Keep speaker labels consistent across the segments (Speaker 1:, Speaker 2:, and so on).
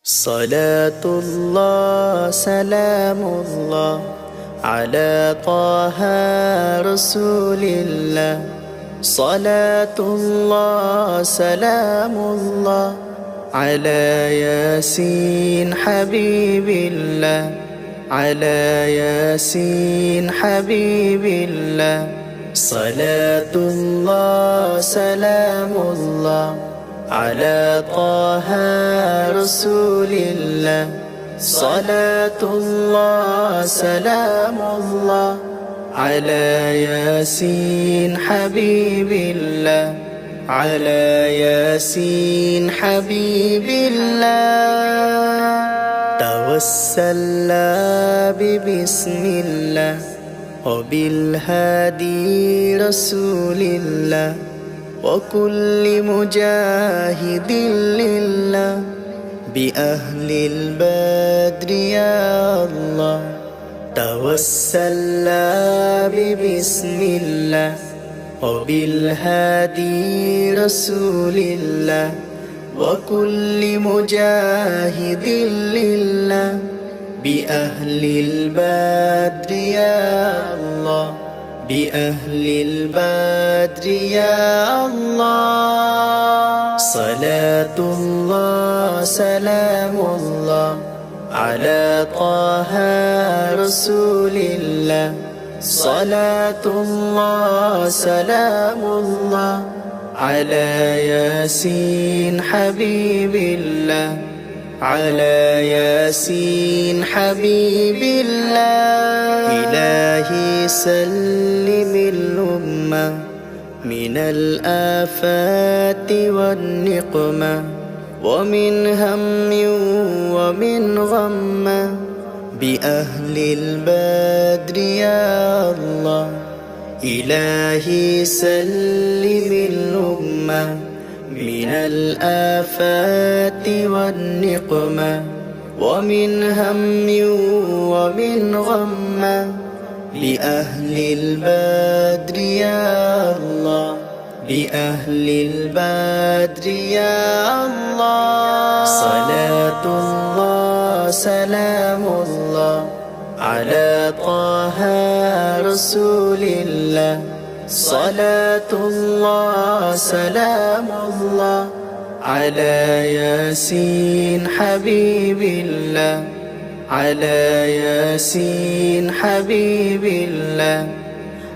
Speaker 1: صلاة الله سلام الله على طه رسول الله. صلاة الله سلام الله على ياسين حبيب الله، على ياسين حبيب الله. صلاة الله سلام الله على طه رسول الله. صلاة الله سلام الله على ياسين حبيب الله، على ياسين حبيب الله. توسلنا ببسم الله وبالهادي رسول الله وكل مجاهد لله بأهل البدر يا الله. توسلنا ببسم الله وبالهادي رسول الله وكل مجاهد لله بأهل البدر يا الله، بأهل البدر يا الله. صلاة الله سلام الله على طه رسول الله. صلاة الله سلام الله على ياسين حبيب الله، على ياسين حبيب الله. إلهي سلم الأمة من الآفات والنقمة ومن هم ومن غم بأهل البدر يا الله. إلهي سلم الأمة من الآفات والنقمة ومن هم ومن غم بأهل البدر يا الله، بأهل البدر يا الله. صلاة الله سلام الله على طه رسول الله. صلاة الله سلام الله على ياسين حبيب الله، على ياسين حبيب الله،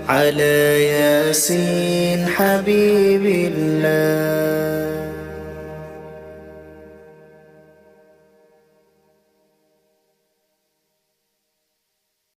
Speaker 1: على ياسين حبيب الله.